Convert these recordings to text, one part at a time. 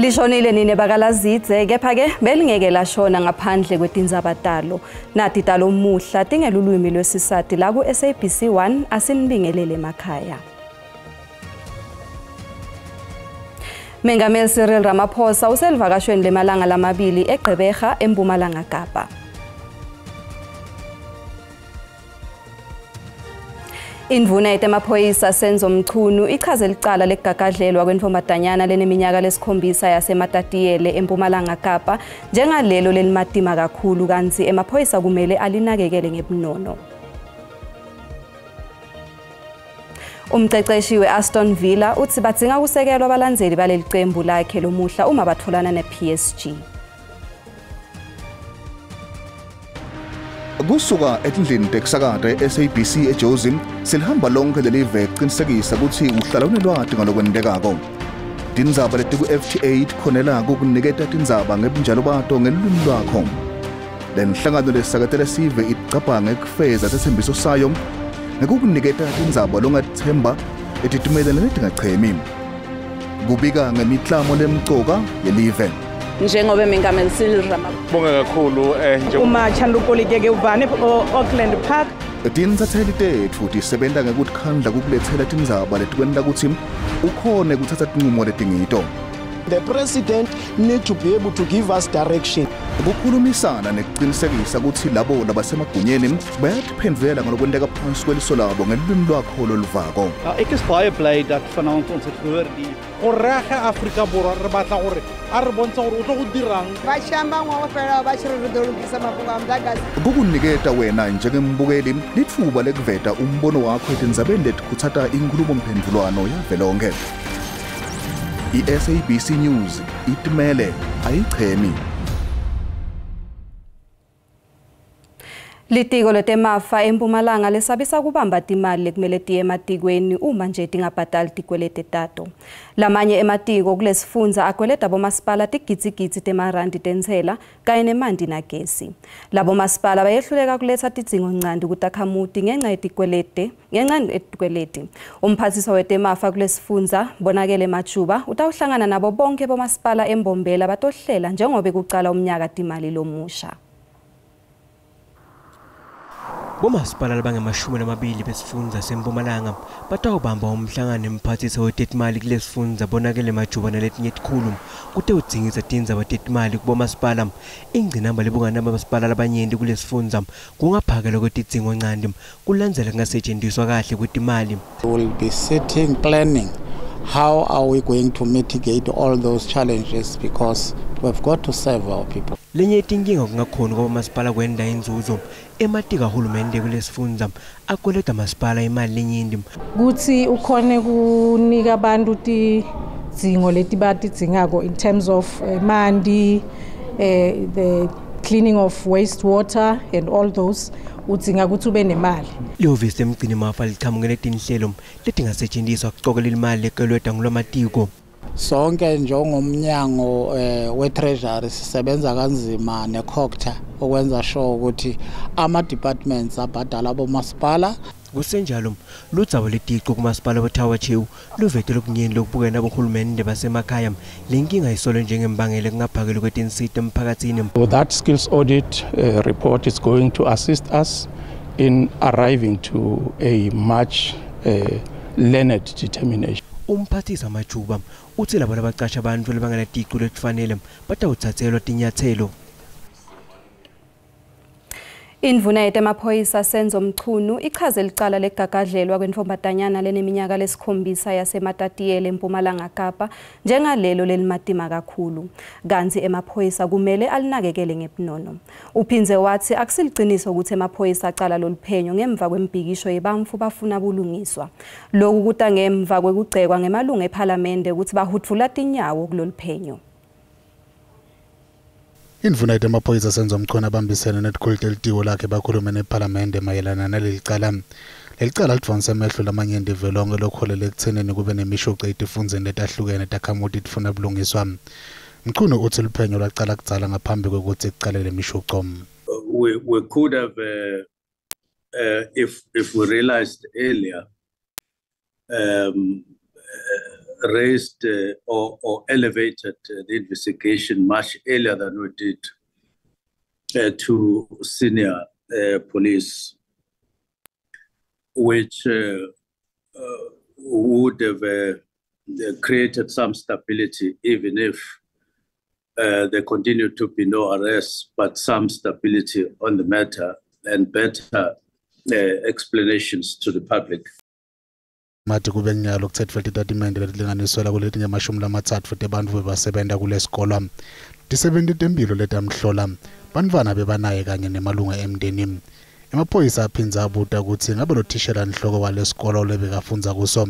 Lishonile nini bakalazidze kepha ke belingeke lashona ngaphandle kwetinzabatalo nathi talo muhla tingela ulwimi lwesisati la ku SABC1 asinibingelele emakhaya. Mengameli Cyril Ramaphosa uselivakashweni lemalanga lamabili eGqeberha eMpumalanga Kapa. Indvuna yemaphoyisa Senzo Mchunu ichaze licala legagadlelwa kwentombatanyana leneminyaka lesikhombisa yaseMatatiyele eMpumalanga Kapa njengalelo lelimatima kakhulu kanti emaphoyisa kumele alinakekele ngebunono. Umqeqeshi we-Aston Villa uthi badzinga ukusekelwa abalandzeli baleli qembu lakhe lomuhla uma batholana ne-PSG. Kusuka etindlini tekusakata e-SABC eJozi silihamba lonke leli veki qinisekisa ukuthi uhlala unelwati ngalokwendekako. Tindzaba leti ku-FT8 khonelako kuniketa tindzaba ngebunjalo bato ngelulwimi lwakho. Lenhlangano lesakatela sive icabanga ekufeza sethembiso sayo ngekukuniketa tindzaba longathemba etitimelene letingachemi. Kubika ngemiklamo lemcoka yelive. Njengoba Mengameli Cyril Ramaphosa bonga kakhulu uma chandukolike uvane Auckland Park tinsatheli tethu tisebenta ngekukhandla kukulethela tindzaba letikwenta kutsi ukhone kuthatha tinqumo letingito. The president need to be able to give us direction. Ukukhulumisana nekuqinisekisa ukuthi labo labasemagunyeni bayatiphendvela ngalokwendeka phansi kweliso labo ngelulwimi lwakho loluvako. Ek is baie bly dat vanaand ons het gehoor die korrege Afrika Borwa re batla gore a re bontsha gore o tlo go dirang. Ba shamba ngwa fela ba shiro re dolungisa mafungo amdagazi. Ukukuniketa wena njengembukeli lithuba lekuveta umbono wakho etindzabeni letikutsata inkhulumo mphendvulwano yavelonke. I-SABC News itimele ayichemi. Litiko letemafa eMpumalanga lesabisa kubamba timali lekumele tiye ematikweni uma nje tingabhadali tikwelete tato. Lamanye ematiko kulesifundza akweleta bomasipala tigitsigitsi temarandi tentsela kanye nemanti nagesi. Labo masipala bayehluleka kuletsa tidzingo ncandi kutakhamuti ngenxa yetikweleti. Umphathiswa wetemafa kulesifundza Bonakele Majuba utawuhlangana nabo bonke bomasipala eMbombela batohlela njengobe kucala umnyaka timali lomusha. Bomasipala labangamashumi besifundza seMpumalanga batawubamba umhlangano emphathisa wetetimali kulesifundza Bonakele Majuba naletinye tikhulu kute udzingisa tindzaba tetimali kubomasipala. Ingcinamba lebungana bomasipala labanyenti kulesifundza kungaphakela kwetidzingo ncandi kulandzela kungasetjentiswa kahle kwetimali. We will be sitting planning how are we going to mitigate all those challenges because we've got to serve our people. Lenye tinkinga kungakhona kwabomasipala kwenda inzuzo ematika hulumende kulesifundza akoleta masipala imali lenyindi kuthi ukhone kunika abantu tidzingo letibatidzingako in terms of mandi, the cleaning of wastewater and all those udzinga ukuthi ube nemali. Lihhovisi lemgcini mafa liqhamukele tinhlelo letingasetshenziswa kucokelela imali lekelweta ngulomatiko. Sonke njengomnyango we-Treasury sisebenza kanzima ne-COGTA ukwenza sure ukuthi ama-departments abhadala bomasipala. Kusenjalo ludzaba letiqo kumasipala weTower Chew luvete lokunyeni lokubukela nabohulumende basemakhaya lenkinga isolo njengembangele kungaphakela kwetinsita emphakathini. That skills audit report is going to assist us in arriving to a much learned determination. Umphathisa Majuba uthi labo labaqasha abantu labanganatiqo letifanele batawuthathelwa tinyathelo. Indvuna yemaphoyisa Senzo Mchunu ichaze licala legagadlelwa kwentombatanyana leneminyaka lesikhombisa yaseMatatiyele eMpumalanga Kapa njengalelo lelimatima kakhulu kanti emaphoyisa kumele alinakekele ngebunono. Uphinze wathi akusiliqiniso ukuthi emaphoyisa aqala loluphenyo ngemva kwembhikisho yebantfu bafuna bulungiswa. Lokhu kuta ngemva kwekugcekwa ngemalungu eParliament ukuthi bahudvula tinyawo kuloluphenyo. Indvuna yemaphoyisa Senzo Mchunu abambisene netikhulu letiko lakhe bakhulume neParliament mayelana naleli cala. Leli cala lidvonse amehlo lamanyenti velonke lokholele ekuthenini kube nemishuco etifundze letahlukene takhamuti tifuna bulungiswa. Mchunu uthi luphenyo lwaqala kudzala ngaphambi kwekuthi kuqale le mishuco. We could have if we realized earlier raised or elevated the investigation much earlier than we did to senior police, which would have created some stability, even if there continued to be no arrests, but some stability on the matter and better explanations to the public. Mati kube nyalo kuthetfwe itatimende letilinganiselwa kuletinye mashumi lamatsatfu futhi abantu bebasebenza kule sikolo. Tisebenti tempilo letamhlola bantfwana bebanaye kanye nemalunga emndenini. Emaphoyisa aphindza abuta kutsi ngabe lo thishela nhloko wale sikolo lebekafundza kuso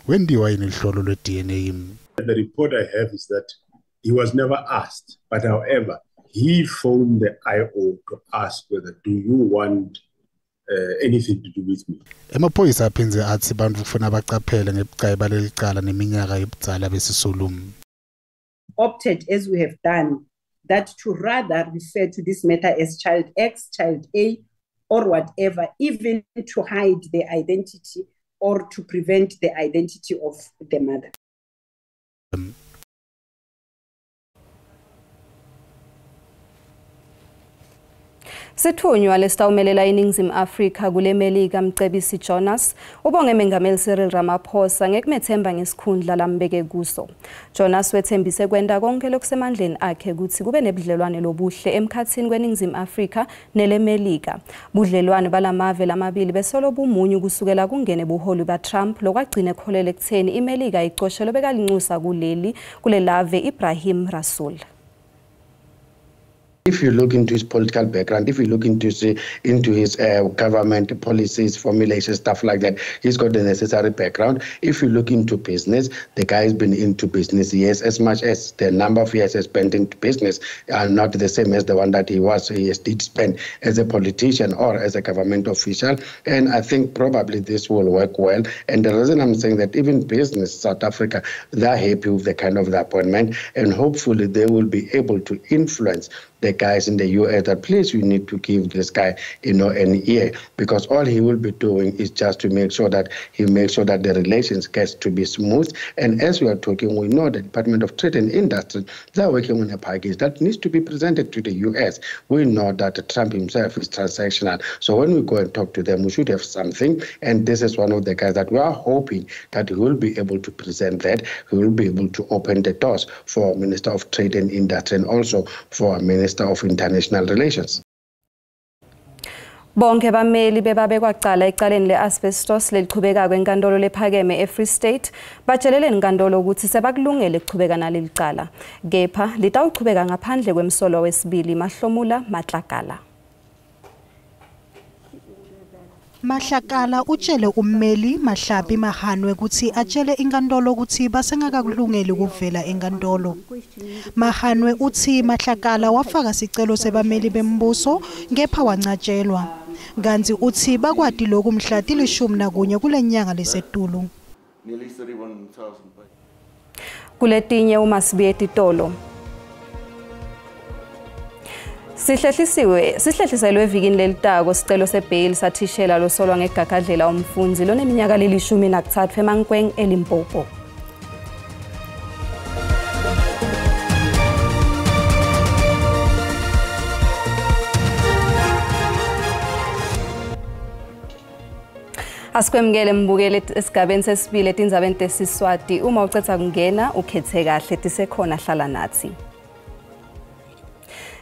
wendiwa yini lihlolo lwe-DNA. The report I have is that he was never asked, but however, he phoned the IO to ask whether, do you want anything to do with me? Emaphoyisa aphindze atsi bantfu kufuna bacaphele ngebucayi balelicala neminyaka yebudzala besisulu. Opted, as we have done, that to rather refer to this matter as child X, child A, or whatever, even to hide the identity or to prevent the identity of the mother. Sethunywa lesitawumelela iNingizimu Afrika kule Melika Mcebisi Jonas ubonge mengameli Cyril Ramaphosa ngekumethemba ngesikhundla lambeke kuso. Jonas wethembise kwenda konke lokusemandleni akhe ukuthi kube nebudlelwane lobuhle emkhathini kweNingizimu Afrika nele Melika. Budlelwane balamave lamabili besolo bumunyu kusukela kungene buholi baTrump lokwagcina ekholele ekutheni iMelika icoshelo bekalinxusa kule lave Ibrahim Rasool. If you look into his political background, if you look into his government policies, formulations, stuff like that, he's got the necessary background. If you look into business, the guy's been into business, yes, as much as the number of years he spent into business are not the same as the one that he did spend as a politician or as a government official. And I think probably this will work well. And the reason I'm saying that even business, South Africa, they're happy with the kind of the appointment, and hopefully they will be able to influence the guys in the US that please, you need to give this guy, an ear, because all he will be doing is just to make sure that the relations gets to be smooth. And as we are talking, we know the Department of Trade and Industry, they're working on a package that needs to be presented to the US. We know that Trump himself is transactional. So when we go and talk to them, we should have something. And this is one of the guys that we are hoping that he will be able to present that. He will be able to open the doors for Minister of Trade and Industry and also for Minister of International Relations. Bonke bameli bebabekwa cala ecaleni le-asbestos lelichubeka kwenkantolo lephakeme eFree State batshelele inkantolo ukuthi sebakulungele ukuchubeka naleli cala. Kepha litawuchubeka ngaphandle kwemsolo wesibili Mahlomula Matlakala. Mahlakala utshele ummeli Mahlapi Mahanwe ukuthi atshele inkantolo ukuthi basengakakulungeli ukuvela enkantolo. Mahanwe uthi Mahlakala wafaka sicelo sebameli bembuso ngepha wancatshelwa. Kanti uthi bakwati lokhu mhla 11 kule nyanga lesetulu. Kuletinye uMasibiye Titolo. Sihlehliselwe evikini lelitako sicelo sebail sathishela losolwa ngegagadlela umfundzi loneminyaka leli-13 eMankweng eLimpopo. Asikwemukele mbukele esigabeni sesibili etindzabeni tesiswati. Uma ucetha kungena ukhethe kahle tisekhona hlala nathi.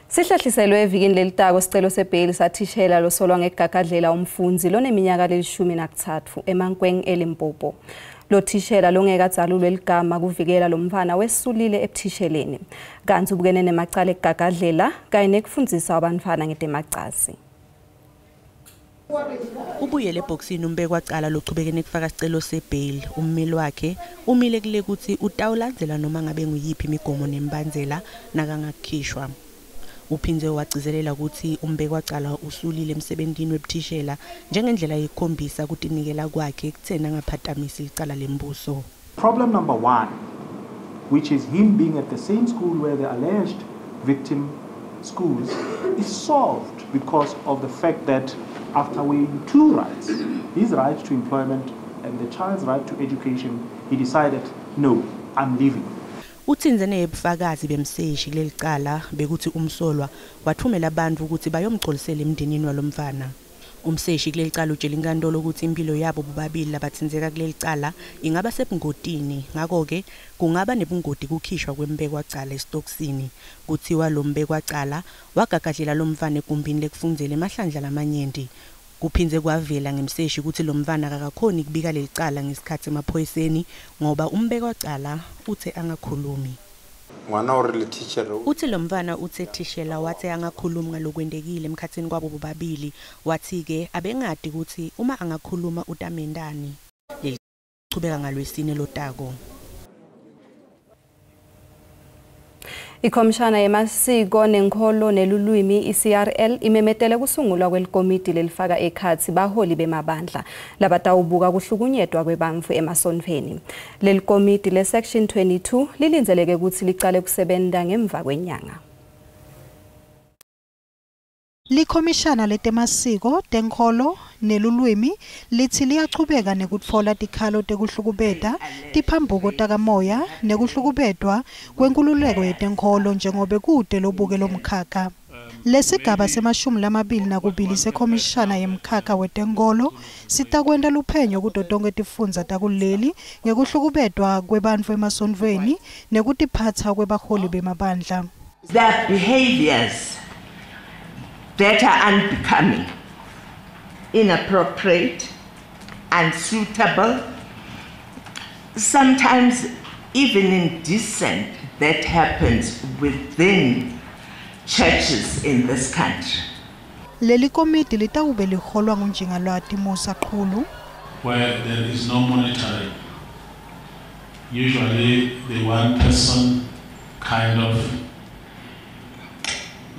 Sihlehliselwe evikini lelitako sicelo sebail sathishela losolwa ngegagadlela umfundzi loneminyaka leli-13 eMankweng eLimpopo. Lo thishela longekadzalulwe ligama kuvikela lo mfana wesulile ebuthisheleni. Kanti ubukene nemacala egagadlela kanye nekufundzisa abantwana ngetemacazi. Ubuyele eboxini umbekwa cala lochubekene kufaka sicelo sebail ummeli wakhe umile kule ukuthi utawulandzela noma ngabe nguyiphi imigomo nembandzela nakangakhishwa. Uphindze wagcizelela ukuthi umbekwa cala usulile emsebentini webuthishela njengendlela yekukhombisa kutinikela kwakhe kuthena ngaphatamisa icala lembuso. Problem number 1, which is him being at the same school where the alleged victim schools, is solved because of the fact that after weighing 2 rights, his right to employment and the child's right to education, he decided no, I'm leaving. Uthinzene ebufakazi bemseshi kuleli cala bekuthi umsolwa wathumela abantu ukuthi bayomgcolisela emndenini walomfana. Umseshi kuleli cala utshela inkantolo ukuthi impilo yabo bobabili labathinzeka kuleli cala ingaba sebungotini, ngakho ke kungaba nebungoti kukhishwa kwembekwa cala esitokisini. Kuthiwa lo mbekwa cala wagagadlela lo mfana egumbini lekufundzela emahlandla lamanyenti. Kuphinze kwavela ngemseshi ukuthi lo mfana akakhoni kubika leli cala ngesikhathi emaphoyiseni ngoba umbekwa cala uthe angakhulumi. Uthi lo mfana uthe thishela wathi angakhuluma ngalokwendekile emkhathini kwabo bobabili, wathi ke abengadi ukuthi uma angakhuluma utamendani. Lichubeka ngalwesine lotako. Ikhomishana yemasiko nenkolo nelulwimi iCRL imemetele kusungulwa kwelikomiti lelifaka ekhathi baholi bemabandla labatawubuka kuhlukunyedwa kwebantfu emasonfeni. Leli komiti le section 22 lilinzeleke ukuthi licale kusebenta ngemva kwenyanga. Likhomishana letemasiko, tenkolo nelulwimi lithi liyachubeka nekutfola tikhalo tekuhlukubeta, tiphambuko takamoya nekuhlukubetwa kwenkululeko yetenkolo njengobe kude lobuke lomkhakha. Lesigaba se-22 sekhomishana yemkhakha wetenkolo sitakwenta luphenyo kuto tonke tifundza takuleli ngekuhlukubetwa kwebantfu emasonfeni nekutiphatsa kwebaholi bemabandla. Their behaviors that are unbecoming, inappropriate, unsuitable, sometimes even indecent, that happens within churches in this country. Leli komiti litawube liholwa nguNjingalwati Musa Qhulu. Where there is no monitoring, usually the one person kind of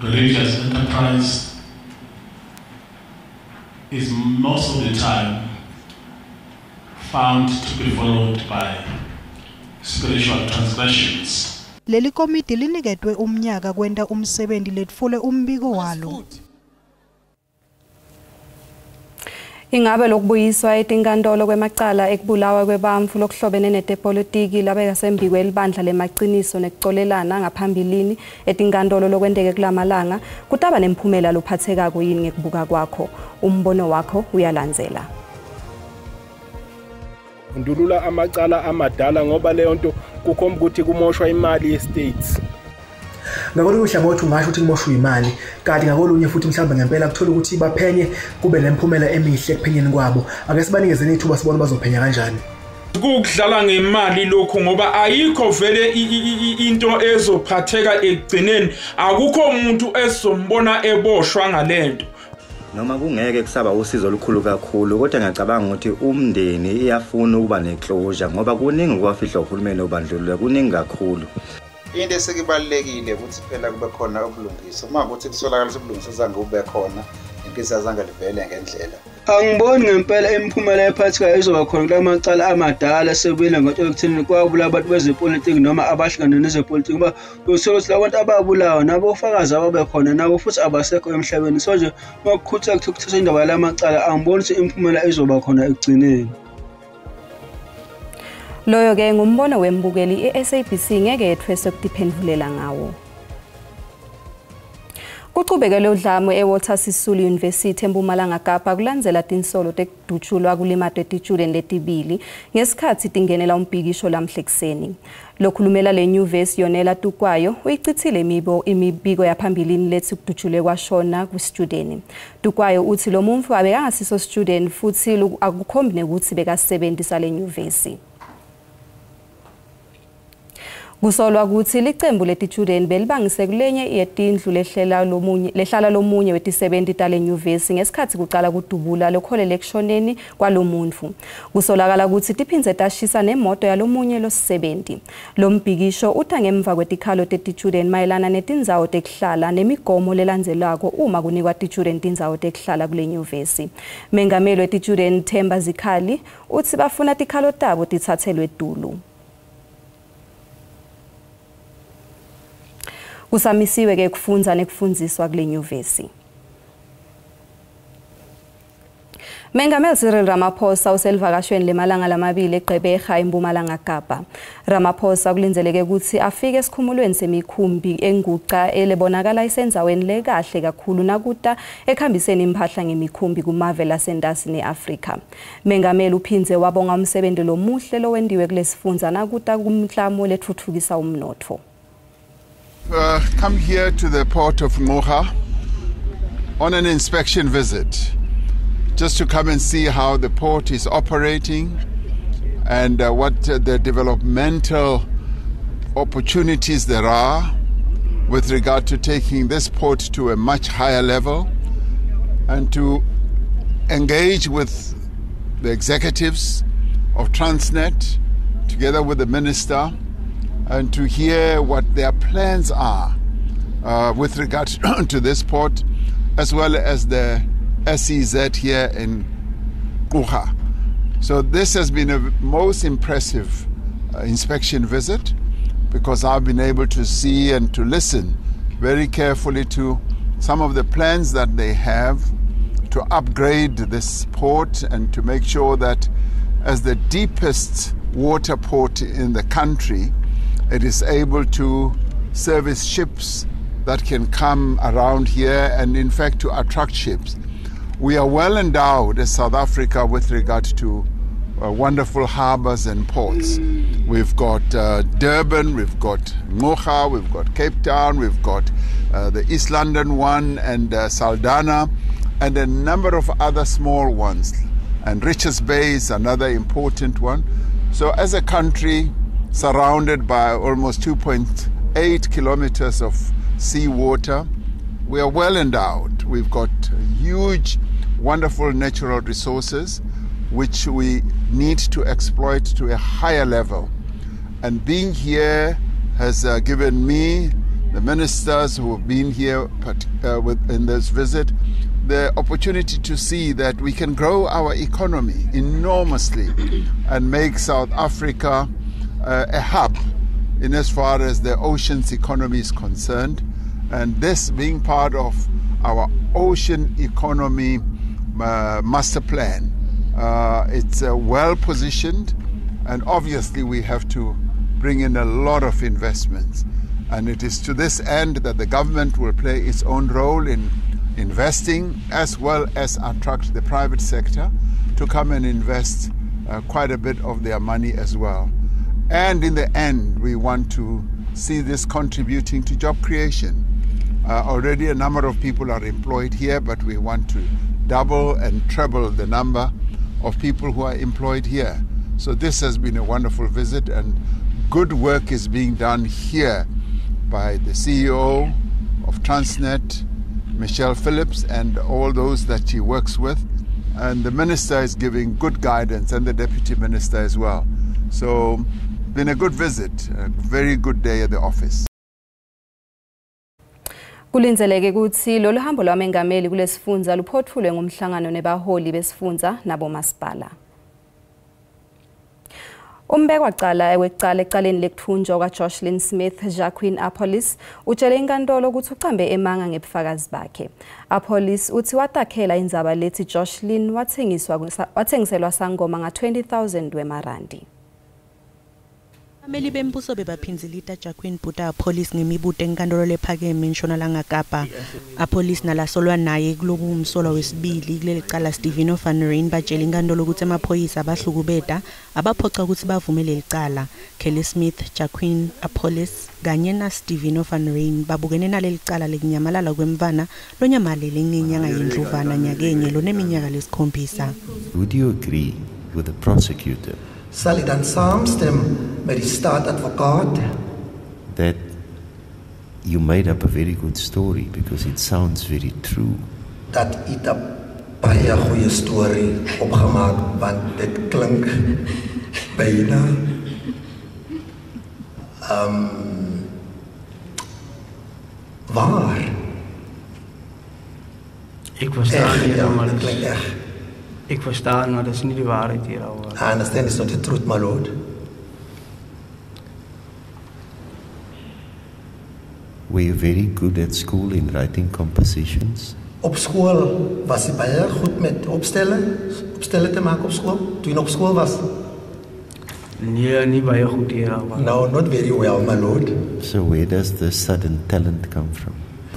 religious enterprise is most of the time found to be followed by spiritual transgressions. Leli komiti liniketwe umnyaka kwenta umsebenzi letfule umbiko walo. Ingabe lokubuyiswa etinkantolo kwemacala ekubulawa kwebantfu lokuhlobene netepolitiki labeyasembiwe elibandla lemaqiniso nekucolelana ngaphambilini etinkantolo lokwendeke kulamalanga kutaba nemphumela lophathekako yini ngekubuka kwakho? Umbono wakho uyalandzela. Ndulula amacala amadala ngoba leyo nto kukhomba ukuthi kumoshwa imali ye-states. Ngakolunye uhlangothi ungasho ukuthi kumoshwa imali, kanti ngakolunye futhi mhlawumbe ngempela kuthola ukuthi baphenye kube nemphumela emihle ekuphenyeni kwabo. Ake sibanikeze nethuba sibone bazophenya kanjani. Kukudlala ngemali lokho ngoba ayikho vele into ezophatheka ekugcineni, akukho umuntu ezombona eboshwa ngalento. Noma kungeke kusaba usizo olukhulu kakhulu, kodwa ngiyacabanga ukuthi umndeni iyafuna ukuba neclosure ngoba kuningi kwafihla uhulumeni obandlululo, kuningi kakhulu. Into esekubalekile ukuthi phela kube khona ubulungiswa. Uma ukuthi kusolakala ubulungiswa zange ube khona, inkinga zange livele ngendlela. Angiboni ngempela imiphumela ephathekayo izoba khona kulamacala amadala sebuyela ngotshela ukuthini kwabula abantu bezepolitiki noma abahlangana nezepolitiki ngoba uthola ukuthi labantu ababulawa nabo ufakazi ababe khona nabo futhi abasekho emhlabeni. So nje makukhuthaza ukuthatha indaba yalamacala angiboni ukuthi imiphumela izoba khona ekugcineni. Loyo ke ngumbono wembukeli iSABC ngeke yethwese ukuphendulela ngawo. Kuchubekele udlame eWalter Sisulu University eMpumalanga Kapa kulandzela tinsolo tekudutshulwa kulimato etitshudeni letibili ngesikhathi tingenela umbhikisho lamhle kuseni. Lokhulumela le nyuvesi Yonela Tukwayo uyichithile imibiko yaphambilini lethi kudutshulwe kwashona kwisitudent. Tukwayo uthi lo muntu abekangasiso student futhi akukhombi nekuthi bekasebenzisa le nyuvesi. Kusolwa ukuthi licembu letitshudeni belibangise kulenye yetindlu lehlala lomunye wetisebenti tale nyuvesi ngesikhathi kuqala kudubula lokholele ekushoneni kwalomuntu. Kusolakala ukuthi tiphindze tashisa nemoto yalomunye losebenti. Lo mbhikisho uta ngemva kwetikhalo tetitshudeni mayelana netindzawo tekuhlala nemigomo lelandzelako uma kunikwa titshudeni tindzawo tekuhlala kule nyuvesi. Mengameli wetitshudeni Themba Zikhali uthi bafuna tikhalo tabo tithathelwe dulu. Kusamisiwe ke kufundza nekufundziswa kule nyuvesi. Mengameli Cyril Ramaphosa uselivakashweni lemalanga lamabili eGqeberha eMpumalanga Kapa. Ramaphosa kulindeleke ukuthi afike esikhumulweni semikhumbi enguqa elebonakala isenzaweni lekahle kakhulu nakuta ekhambiseni impahla ngemikhumbi kumave lasendasi neAfrika. Mengameli uphinze wabonga umsebenzi lomuhle lowendiwe kulesifundza nakuta kumklamo lethuthukisa umnotho. Come here to the port of Ngqura on an inspection visit, just to come and see how the port is operating and what the developmental opportunities there are with regard to taking this port to a much higher level, and to engage with the executives of Transnet together with the minister, and to hear what their plans are with regard to this port, as well as the SEZ here in Ngqura. So this has been a most impressive inspection visit, because I've been able to see and to listen very carefully to some of the plans that they have to upgrade this port and to make sure that as the deepest water port in the country, it is able to service ships that can come around here and in fact to attract ships. We are well endowed as South Africa with regard to wonderful harbors and ports. We've got Durban, we've got Ngqura, we've got Cape Town, we've got the East London one and Saldanha, and a number of other small ones. And Richards Bay is another important one. So as a country surrounded by almost 2.8 kilometers of seawater, we are well endowed. We've got huge, wonderful natural resources which we need to exploit to a higher level. And being here has given me, the ministers who have been here in this visit, the opportunity to see that we can grow our economy enormously and make South Africa a hub in as far as the ocean's economy is concerned. And this being part of our ocean economy master plan, it's well positioned, and obviously we have to bring in a lot of investments. And it is to this end that the government will play its own role in investing, as well as attract the private sector to come and invest quite a bit of their money as well. And in the end, we want to see this contributing to job creation. Already a number of people are employed here, but we want to double and treble the number of people who are employed here. So this has been a wonderful visit, and good work is being done here by the CEO of Transnet, Michelle Phillips, and all those that she works with. And the minister is giving good guidance, and the deputy minister as well. So been a good visit, a very good day at the office. Kulinzeleke ukuthi lolu hambo lwamengameli kulesifundza luphothulwe ngomhlangano nebaholi besifundza nabomasipala. Umbekwa wecala ecaleni lekuthunjwa kwaJocelyn Smith Jacqueline Apollis utshele inkantolo ukuthi uqambe emanga ngebufakazi bakhe. Apollis uthi watakhela indzaba lethi Jocelyn wathengiselwa sangoma nga-20,000 wemarandi. Abameli bembuso bebaphinzilita Jacqueline Buta Apollis ngemibuto enkantolo lephakeme eNtshonalanga Kapa. Apollis nalasolwa naye kuloku umsolwa wesibili kuleli cala Stephen van Ryn batshela inkantolo ukuthi amaphoyisa abahlukubeta abaphoqa ukuthi bavumele licala. Kelly Smith, Jacqueline Apollis kanye na Stephen van Ryn babukene naleli cala lekunyamalala kwemvana lonyamalele ngenyanga yendluvana nyakenye loneminyaka lesikhombisa. Would you agree with the prosecutor? Sal u dan saamstem met die staatadvokaat that you made up a very good story because it sounds very true? Dat u 'n baie goeie storie opgemaak, want dit klink byna waar. Ek verstaan nie, maar dit klink reg. Ik verstaan, maar dat is niet de waarheid hier. I understand it's not the truth, my lord. Were you very good at school in writing compositions? Op school was hij baie goed met opstellen te maken op school, toen je op school was? Nee, niet baie goed hier. No, not very well, my lord. So where does the sudden talent come from?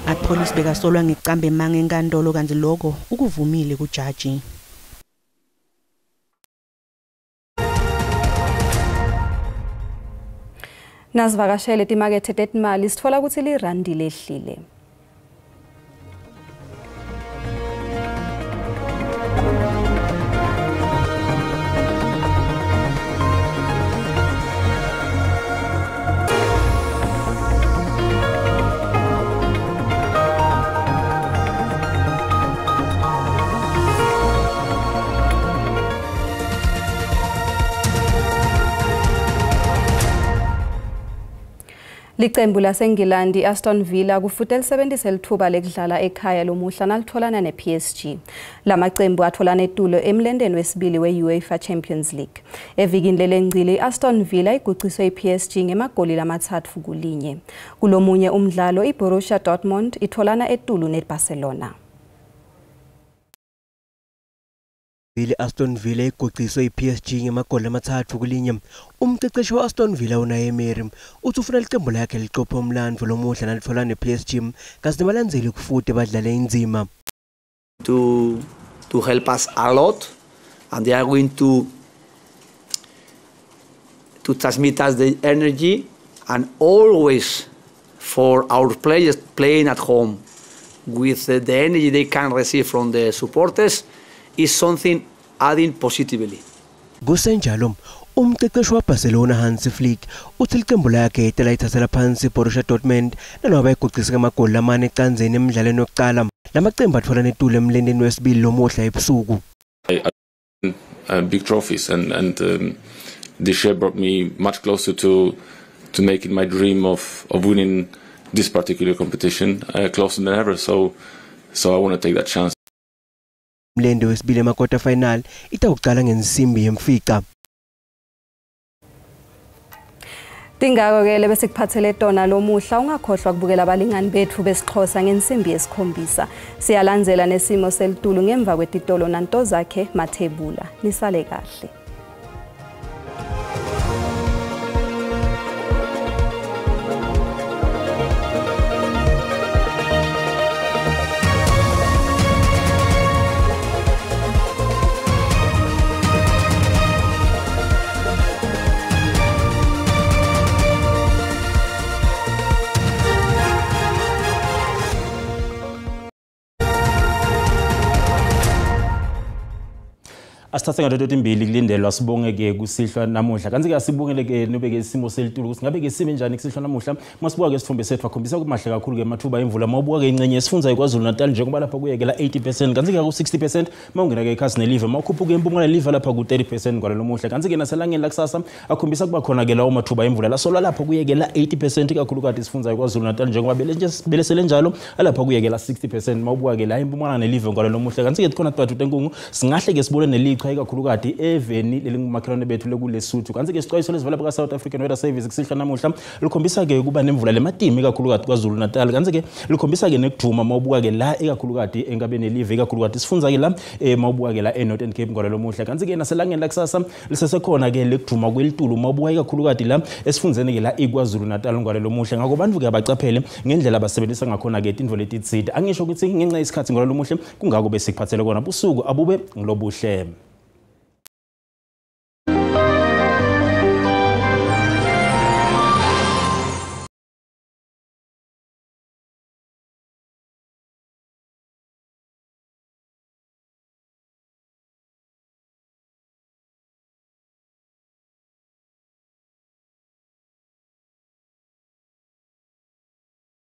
Apolice bekasolwa ngeqambe mange enkantolo kanti lokho ukuvumile kujaji. Nasivakashele timakethe tetimali sitfola ukuthi lirandi lehlile. Liqembu laseNgilandi Aston Villa kufuthi lisebenzise lithuba lekudlala ekhaya lomuhla nalitholana nePSG. Lamaqembu atholana etulo emlendeni wesibili weUEFA Champions League. Evikini lelengcili Aston Villa iguciswe iPSG ngemagoli lamathathu kulinye. Kulomunye umdlalo iBorussia Dortmund itholana etulo neBarcelona. Aston Villa iguciswe iPSG ngemagoli amathathu kulinye. Umqeqeshi wa-Aston Villa Unai Emery uthi ufuna iqembu lakhe liqophe umlandvo lomuhle nalithola nePSG kasi nabalandzeli kufuthi badlale inzima. To help us a lot, and they are going to transmit us the energy, and always for our players playing at home with the energy they can receive from the supporters is something adding positively. Kusenjalo umqeqeshi waBarcelona Hansi Flick uthi iqembu lakhe etela ithathela phansi Borussia Dortmund nanoba iguqisa amagoli amane ecanzeni emidlalweni yokuqala. Lamaqembu athola netulo emlendeni wesibili lomuhla ebusuku. Big trophies and this year brought me much closer to making my dream of winning this particular competition closer than ever. So I want to take that chance. Mlende wesibili ema-quarter final itawuqala ngensimbi yemfica. Tingako-ke bese kuphathele tona lomuhla ungakhohlwa kubukela abalingani bethu besixhosa ngensimbi yesikhombisa. Siyalandzela nesimo selitulo ngemva kwetitolo nanto zakhe Mathebula. Nisale kahle. Asithathe ngadodo imbili kulindelwa sibonge-ke kusihlwa namuhla kanti-ke asibongele-ke nobe-ke isimo selitulo ukuthi ngabe-ke sime njani kusihlwa namuhla masibuka-ke isithombe sethu akhombisa kumahle kakhulu-ke amathuba emvula mawubuka-ke ingcenye yesifundza KwaZulu Natal njengoba lapha kuyekela 80% kanti-ke ku-60% mawungena-ke ikhasi nelive mawukhuphuka empumalanga live lapha ku-30% kwalelo muhle kanti-ke naselangeni lakusasa akhombisa kuba khona-ke lawo mathuba emvula lasolwa lapha kuyekela 80% ikakhulukazi isifundza KwaZulu Natal njengoba belesele njalo alapha kuyekela 60% mawubuka-ke la empumalanga nelive kwalelo muhle kanti-ke khona tibatu tenkungu singahle-ke sibone nelichwa ikakhulukazi eveni lelingumakhelwane bethu lekulesuthu kanti-ke isixwayiso lesivela baka-South African Weather Service kusihlwa namuhla likhombisa-ke ukuba nemvula lematimi ikakhulukazi KwaZulu Natal kanti-ke likhombisa-ke nekuduma mawubuka-ke la ikakhulukazi engabeni elive ikakhulukazi sifundza-ke la mawubuka-ke la eNorthern Cape ngolelo muhle kanti-ke naselangeni lakusasa lisesekhona-ke lekuduma kwelitulo mawubuka ikakhulukazi la esifundzeni-ke la iKwaZulu Natal ngolelo muhle ngakho bantu-ke abacaphele ngendlela abasebenzisa ngakhona-ke tintfo letitsite angisho ukuthi ngenxa yesikhathi ngolelo muhle kungako bese kuphathele kona busuku abube ngilobuhle.